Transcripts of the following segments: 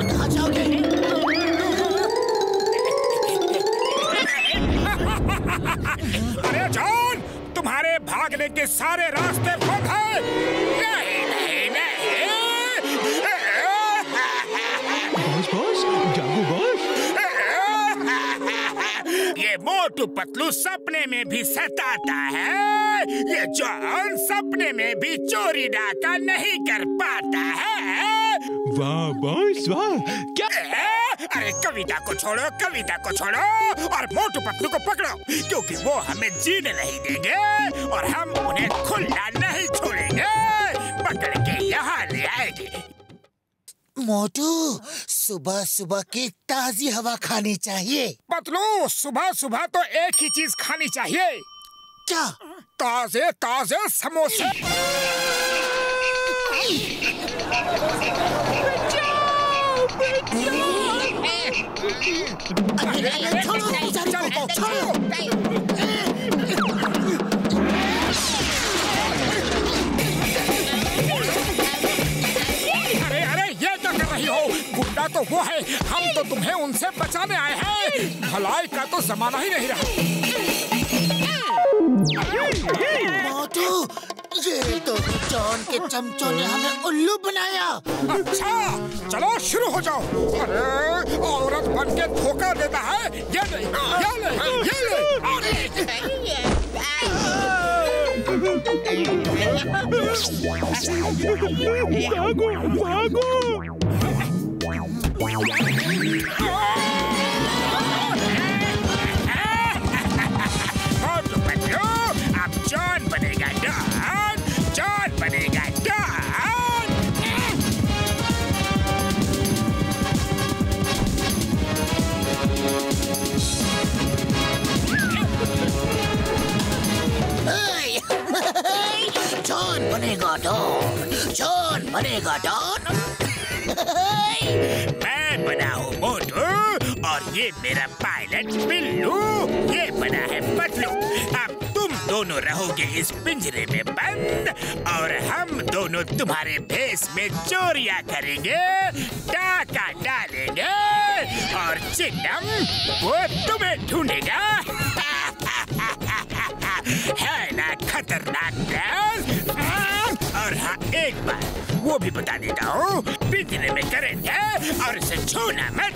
कहाँ जाओगे? अरे जॉन, तुम्हारे भागने के सारे रास्ते बंद हैं। नहीं नहीं नहीं। बॉस, जागो बॉस। ये मोटू पतलू सपने में भी सताता है। ये जॉन सपने में भी चोरी डाका नहीं कर पाता है। वाह बॉस वाह, क्या? अरे कविता को छोड़ो, कविता को छोड़ो और मोटू पतलू को पकड़ो, क्योंकि वो हमें जीने नहीं देंगे और हम उन्हें खुला नहीं छोड़ेंगे। पकड़ के यहाँ ले आएंगे। मोटू, सुबह सुबह की ताजी हवा खानी चाहिए। पतलू, सुबह सुबह तो एक ही चीज खानी चाहिए। क्या? ताजे ताजे समोसे। अरे अरे, ये क्या कर रही हो? गुंडा तो वो है, हम तो तुम्हें उनसे बचाने आए हैं। भलाई का तो जमाना ही नहीं रहा। मोटू, ये तो जॉन के चमचों ने हमें उल्लू बनाया। अच्छा, चलो शुरू हो जाओ। अरे औरत बन के धोखा देता है। ये ले, ये ले, ये ले। भागो भागो। मोटू पतलू, अब जॉन बनेगा डॉन, जॉन बनेगा डॉन। जॉन बनेगा डॉन, जॉन बनेगा डॉन। मैं बना हूँ मोटू और ये मेरा पायलट बिल्लू, ये बना है पतलू। अब तुम दोनों रहोगे इस पिंजरे में बंद और हम दोनों तुम्हारे भेष में चोरियां करेंगे, डाका डालेंगे और चिंगम वो तुम्हें ढूंढेगा। है ना खतरनाक प्लान? और हाँ, एक बार वो भी बता देता हूँ, पिंजरे में करेंगे और इसे छूना मत।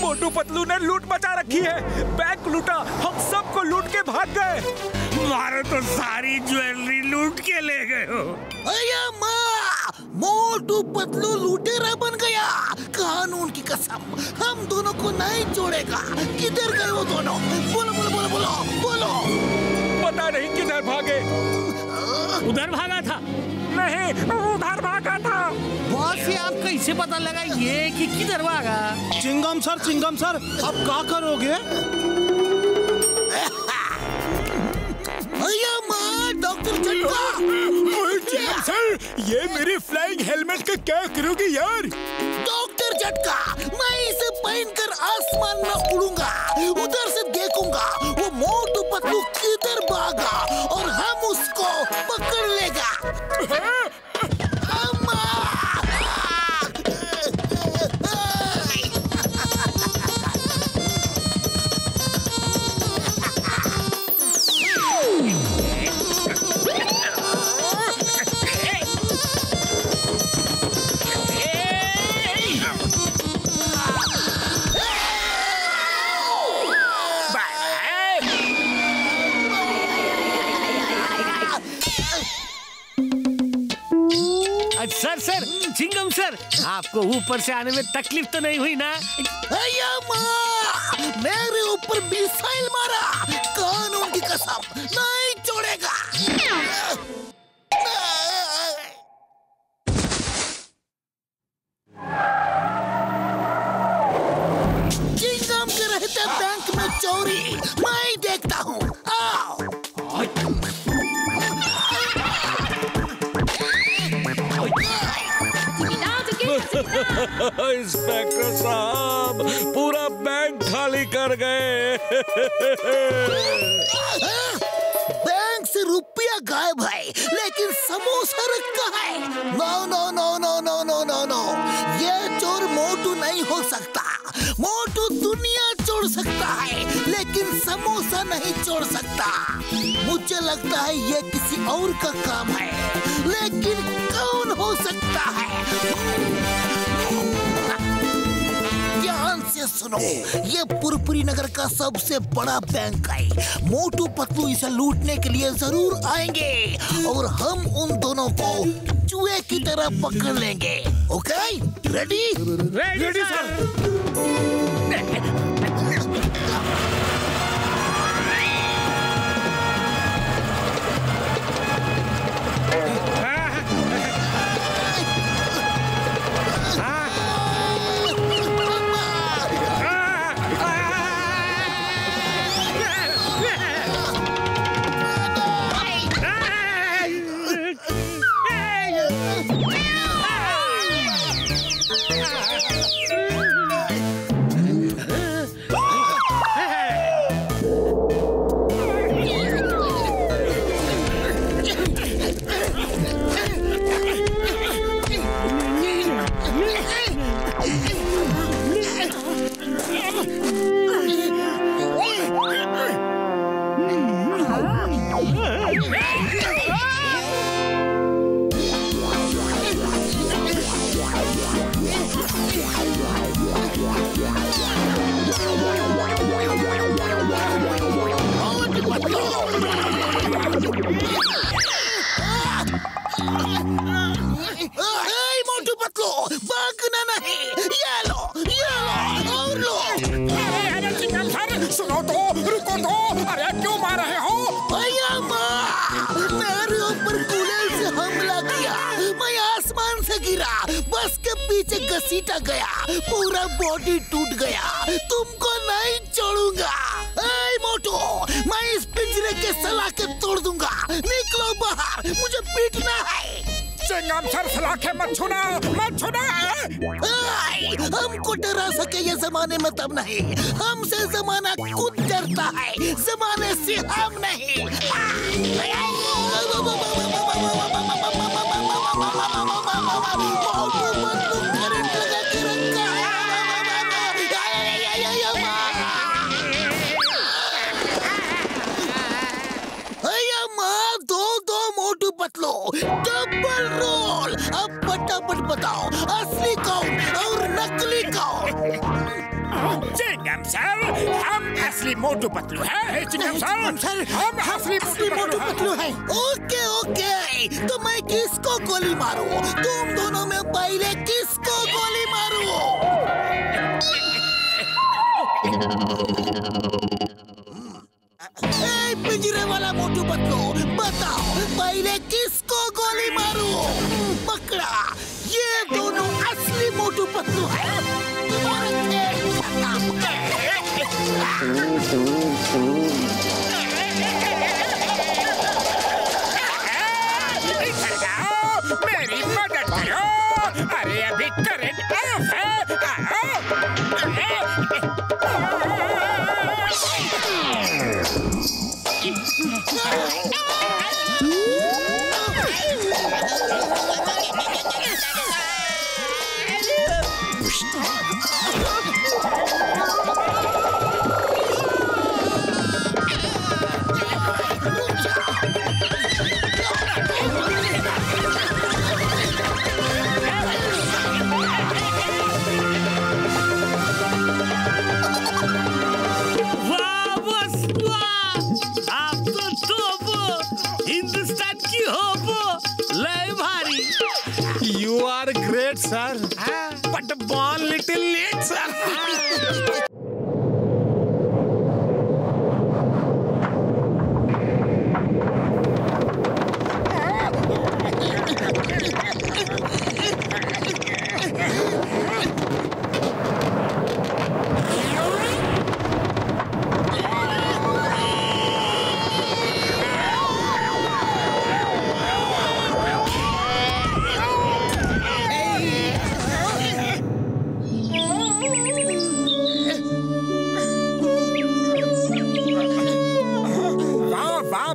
मोटू पतलू ने लूट मचा रखी है। बैंक लूटा, हम सबको लूट के भाग गए। मारो तो सारी ज्वेलरी लूट के ले गए हो। अया माँ, मोटू पतलू लुटेरा बन गया। कानून की कसम, हम दोनों को नहीं छोड़ेगा। किधर गए वो दोनों? बोलो बोलो बोलो बोलो बोलो। पता नहीं किधर भागे। उधर भागा था? नहीं, उधर भागा था। बॉस, ये आपको कैसे पता लगा ये कि किधर भागा? चिंगम सर, अब क्या करोगे? अया माँ, डॉक्टर झटका। चिंगम सर, ये मेरी फ्लाइंग हेलमेट का क्या करोगे यार? डॉक्टर झटका, मैं इसे पहनकर आसमान में उड़ूंगा, उधर से देखूंगा वो मोटू पतलू किधर भागा और हम उसको पकड़ लेगा। अम्मा! सर सर, चिंगम सर, आपको ऊपर से आने में तकलीफ तो नहीं हुई ना? मेरे ऊपर मिसाइल मारा, कानून की कसम नहीं छोड़ेगा। चिंगम के रहते बैंक में चोरी मैं देखता हूँ। आओ। इंस्पेक्टर साहब, पूरा बैंक खाली कर गए। बैंक से रुपया गायब है, लेकिन समोसा रखा है। No no no no no no no no, ये चोर मोटू नहीं हो सकता। मोटू दुनिया छोड़ सकता है, लेकिन समोसा नहीं छोड़ सकता। मुझे लगता है ये किसी और का काम है, लेकिन कौन हो सकता है? ध्यान से सुनो, ये पुरपुरी नगर का सबसे बड़ा बैंक है। मोटू पतलू इसे लूटने के लिए जरूर आएंगे और हम उन दोनों को चूहे की तरह पकड़ लेंगे। Okay, ready? Ready sir. Motu Patlu, भागना नहीं। ये लो और लो। अरे चिंगम सर, सुनो तो, रुको तो। अरे क्यों मार रहे हो? भैया मेरे ऊपर गुलेल से हमला किया, मैं आसमान से गिरा, बस के पीछे घसीटा गया, पूरा बॉडी टूट गया। तुमको नहीं छोड़ूंगा। मोटू, मैं इस पिंजरे के सलाखे तोड़ दूंगा। निकलो बाहर, मुझे पीटना है। चिंगम सर, सलाखे मत छूना, मत छूना। हमको डरा सके ये जमाने में तब नहीं, हमसे जमाना खुद डरता है, जमाने से हम नहीं। करंट लगा के रखा है। दो मोटू पतलू, डबल रोल। अब फटाफट बताओ, असली कौन और नकली कौन? चिंगम सर, हम असली मोटू पतलू हैं। चिंगम सर, हम असली मोटू पतलू हैं। ओके, तो मैं किसको गोली मारूं? तुम दोनों में पहले किसको गोली मारूं? पिंजरे वाला मोटू पतलू, बताओ पहले किसको गोली मारूं? पकड़ा, ये दोनों असली मोटू पतलू हैं। तुम्हारा खेल खत्म। मेरी मदद करो। अरे अभी करंट ऑफ है। one little late, sir.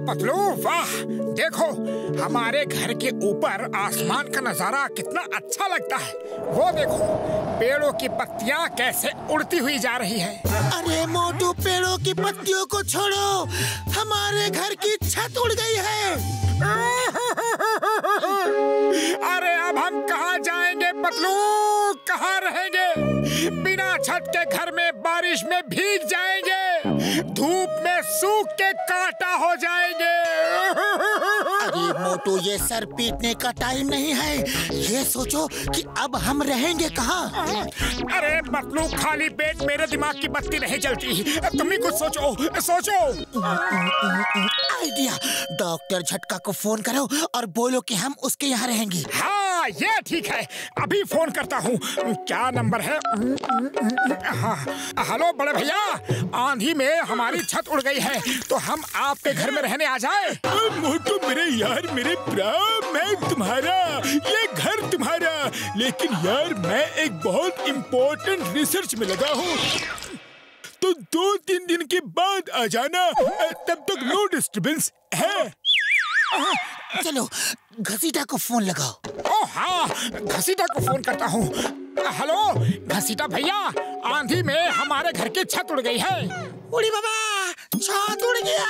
Patlu वाह, देखो हमारे घर के ऊपर आसमान का नजारा कितना अच्छा लगता है। वो देखो पेड़ों की पत्तियां कैसे उड़ती हुई जा रही है। अरे मोटू, पेड़ों की पत्तियों को छोड़ो, हमारे घर की छत उड़ गई है। अरे अब हम कहाँ जाएंगे पतलू, कहाँ रहेंगे? बिना छत के घर में बारिश में भीग जाएंगे, धूप में सूख के कांटा हो जाएंगे। अरे मोटू, ये सर पीटने का टाइम नहीं है। ये सोचो कि अब हम रहेंगे कहाँ। अरे पतलू, खाली पेट मेरे दिमाग की बत्ती नहीं चलती। तुम ही कुछ सोचो सोचो। आइडिया, डॉक्टर झटका को फोन करो और बोलो कि हम उसके यहाँ रहेंगे। हाँ, ये ठीक है, अभी फोन करता हूँ। क्या नंबर है? हाँ, हेलो बड़े भैया, आंधी में हमारी छत उड़ गई है, तो हम आपके घर में रहने आ जाए? मोटू मेरे यार, मेरे प्राण, मैं तुम्हारा, ये घर तुम्हारा, लेकिन यार मैं एक बहुत इम्पोर्टेंट रिसर्च में लगा हूँ, तो 2-3 दिन के बाद आ जाना, तब तक नो डिस्टर्बेंस है। चलो घसीटा को फोन लगाओ। ओह हाँ, घसीटा को फोन करता हूँ। हेलो घसीटा भैया, आंधी में हमारे घर की छत उड़ गई है। उड़ी बाबा, छत उड़ गया।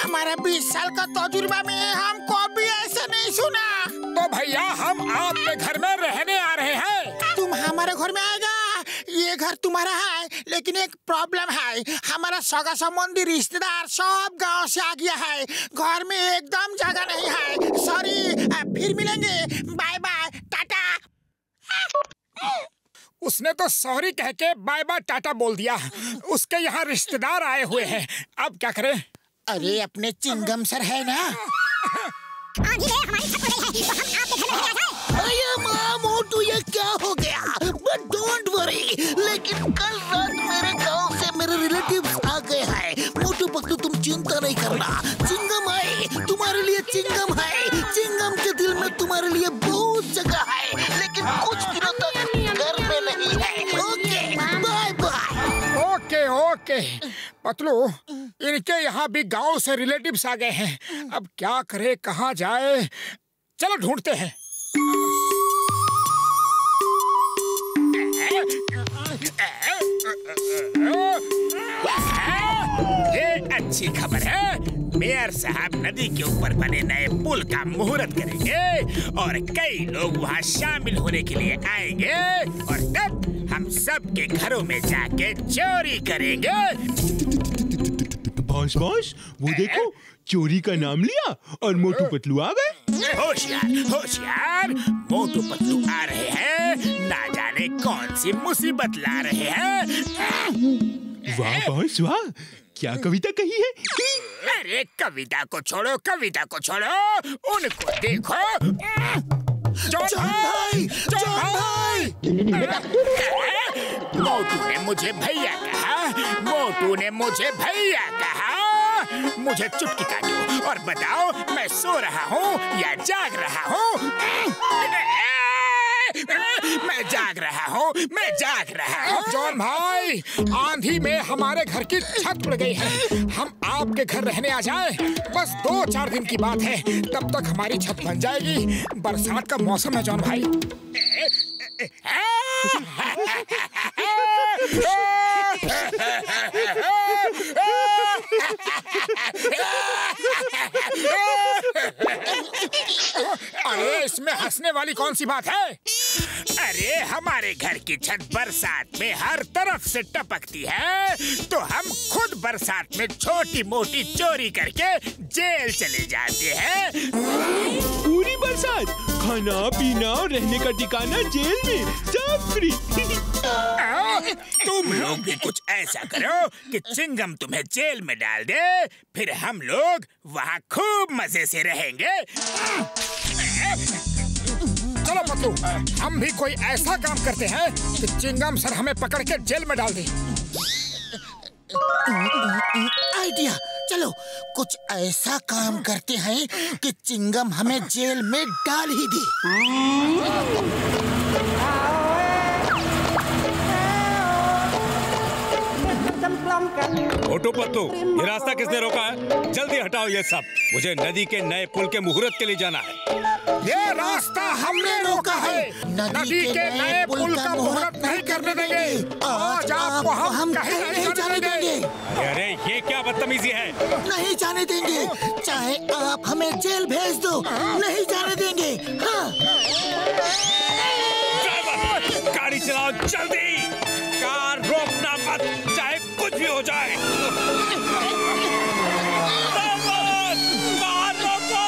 हमारा 20 साल का तजुर्बा में हमको भी ऐसा नहीं सुना। तो भैया हम आपके घर में रहने आ रहे हैं। तुम हमारे घर में आएगा? ये घर तुम्हारा है, लेकिन एक प्रॉब्लम है। हमारा सगा संबंधी रिश्तेदार सब गांव से आ गया है, घर में एकदम जगह नहीं है। सॉरी, फिर मिलेंगे, बाय बाय, टाटा। उसने तो सॉरी कह के बाय बाय टाटा बोल दिया। उसके यहाँ रिश्तेदार आए हुए हैं, अब क्या करें? अरे अपने चिंगम सर है ना। अरे माँ मोटू, ये क्या हो गया? बट डोंट वरी, लेकिन कल रात मेरे गांव से मेरे रिलेटिव्स आ गए हैं। मोटू पतलू, तुम चिंता नहीं करना, चिंगम है तुम्हारे लिए, चिंगम है। चिंगम के दिल में तुम्हारे लिए बहुत जगह है, लेकिन कुछ दिनों तक घर में नहीं है। Okay, bye bye. Okay okay Patlu, इनके यहाँ भी गांव से रिलेटिव्स आ गए हैं। अब क्या करे, कहाँ जाए? चलो ढूंढते हैं। ये अच्छी खबर है, मेयर साहब नदी के ऊपर बने नए पुल का मुहूर्त करेंगे और कई लोग वहाँ शामिल होने के लिए आएंगे, और तब हम सब के घरों में जाके चोरी करेंगे। बॉस बॉस, वो देखो, चोरी का नाम लिया और मोटू पतलू आ गए। होशियार होशियार, मोटू पतलू आ रहे हैं, ना जाने कौन सी मुसीबत ला रहे हैं। वाह बॉस वाह, क्या कविता कही है? अरे कविता को छोड़ो, कविता को छोड़ो, उनको देखो। जॉन भाई, जॉन भाई। मोटू ने मुझे भैया कहा, मोटू ने मुझे भैया कहा। मुझे चुटकी काटो और बताओ, मैं सो रहा हूँ या जाग रहा हूँ? मैं जाग रहा हूँ, मैं जाग रहा हूँ। जॉन भाई, आंधी में हमारे घर की छत उड़ गई है, हम आपके घर रहने आ जाए? बस 2-4 दिन की बात है, तब तक हमारी छत बन जाएगी। बरसात का मौसम है जॉन भाई। अरे इसमें हंसने वाली कौन सी बात है? अरे हमारे घर की छत बरसात में हर तरफ से टपकती है, तो हम खुद बरसात में छोटी मोटी चोरी करके जेल चले जाते हैं। पूरी बरसात, खाना पीना और रहने का ठिकाना जेल में। तुम लोग भी कुछ ऐसा करो कि चिंगम तुम्हें जेल में डाल दे, फिर हम लोग वहाँ खूब मजे से रहेंगे। चलो पतलू, हम भी कोई ऐसा काम करते हैं कि चिंगम सर हमें पकड़ के जेल में डाल दे। आइडिया, चलो कुछ ऐसा काम करते हैं कि चिंगम हमें जेल में डाल ही दे। मोटू पतलू, ये रास्ता किसने रोका है? जल्दी हटाओ ये सब, मुझे नदी के नए पुल के मुहूर्त के लिए जाना है। ये रास्ता हमने रोका है। नदी के नए पुल का मुहूर्त नहीं करने देंगे। आज आपको हम कहीं नहीं जाने देंगे। अरे ये क्या बदतमीजी है? नहीं जाने देंगे, चाहे आप हमें जेल भेज दो, नहीं जाने देंगे। हाँ। ड्राइवर, गाड़ी चलाओ जल्दी, कार रोकना मत, चाहे कुछ भी हो जाए। कार रोको।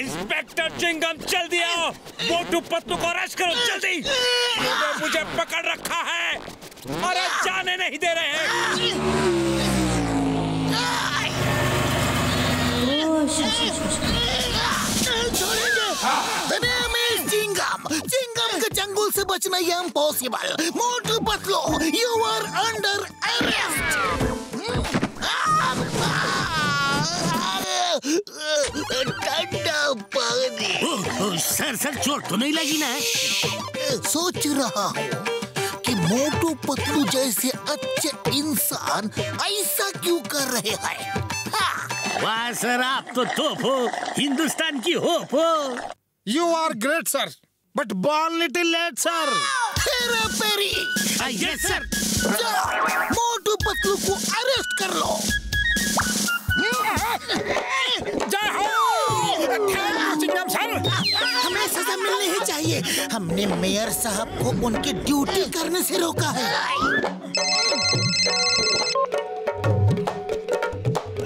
इंस्पेक्टर चिंगम, जल्दी आओ, मोटू पतलू को अरेस्ट करो जल्दी। इन्होंने मुझे पकड़ रखा है, अरे जाने नहीं दे रहे हैं। चिंगम के चंगुल से बचना ये impossible. Motu Patlu, you are under arrest. ठंडा पानी। सर चोट तो नहीं लगी ना? सोच रहा हूँ कि मोटू पतलू जैसे अच्छे इंसान ऐसा क्यों कर रहे हैं। वाह सर, आप तो तोप हो, हिंदुस्तान की होप हो। You are great sir, but born little late sir. Hera Pheri. Yes sir. Motu Patlu को अरेस्ट कर लो। जय हो चिंगम सर। हमें सजा मिलनी ही चाहिए। हमने मेयर साहब को उनकी ड्यूटी करने से रोका है।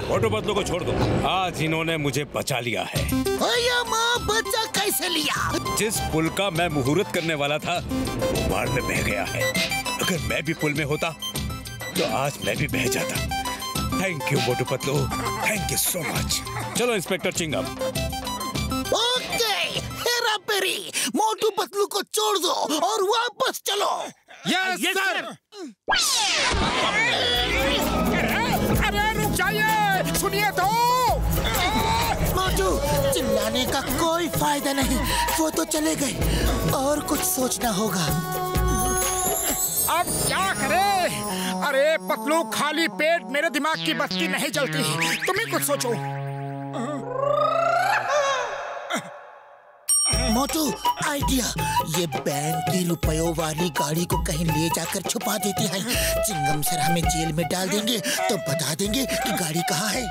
मोटू पतलू को छोड़ दो, आज इन्होंने मुझे बचा लिया है। माँ, बचा कैसे लिया? जिस पुल का मैं मुहूर्त करने वाला था वो बाढ़ में बह गया है। अगर मैं भी पुल में होता तो आज मैं भी बह जाता। Thank you Motu Patlu, thank you so much. चलो इंस्पेक्टर चिंगम। ओके, हेरा फेरी, मोटू पतलू को छोड़ दो और वापस चलो। Yes sir. अरे रुक जाइए, सुनिए तो। मोटू, चिल्लाने का कोई फायदा नहीं, वो तो चले गए। और कुछ सोचना होगा। अब क्या करे? अरे पतलू, खाली पेट मेरे दिमाग की बत्ती नहीं जलती, तुम ही कुछ सोचो। मोटू, आइडिया, ये बैंक की रुपयों वाली गाड़ी को कहीं ले जाकर छुपा देते हैं। चिंगम सर हमें जेल में डाल देंगे तो बता देंगे कि गाड़ी कहाँ है।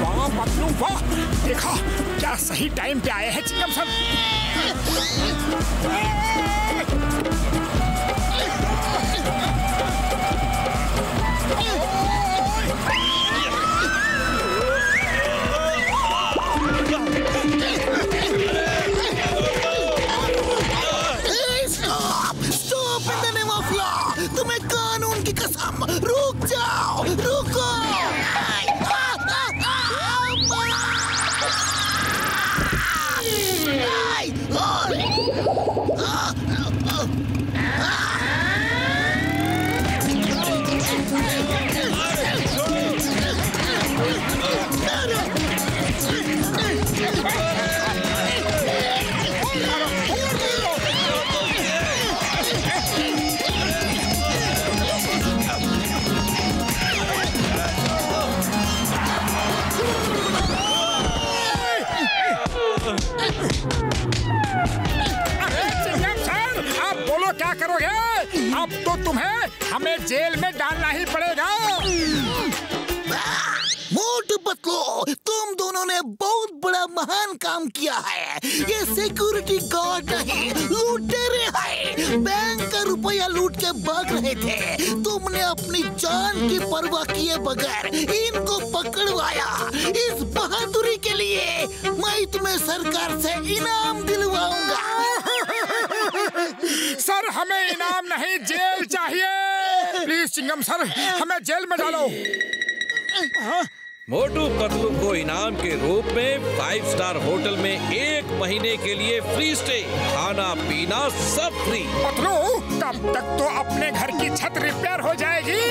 वाह पतलू वाह, देखा क्या सही टाइम पे आए हैं Chingum sir. Stop in the name of law. तुम्हें कानून की कसम, रुक जाओ, रुको। तुम्हें हमें जेल में डालना ही पड़ेगा। मोटू पतलू, तुम दोनों ने बहुत बड़ा महान काम किया है। ये सिक्योरिटी गार्ड नहीं, लुटेरे हैं। बैंक का रुपया लूट के भाग रहे थे। तुमने अपनी जान की परवाह किए बगैर इनको पकड़वाया। इस बहादुरी के लिए मैं तुम्हें सरकार से इनाम दिलवाऊंगा। सर, हमें इनाम नहीं, जेल चाहिए। प्लीज चिंगम सर, हमें जेल में डालो। मोटू पतलू को इनाम के रूप में 5 स्टार होटल में 1 महीने के लिए फ्री स्टे, खाना पीना सब फ्री। पतलू, तब तक तो अपने घर की छत रिपेयर हो जाएगी।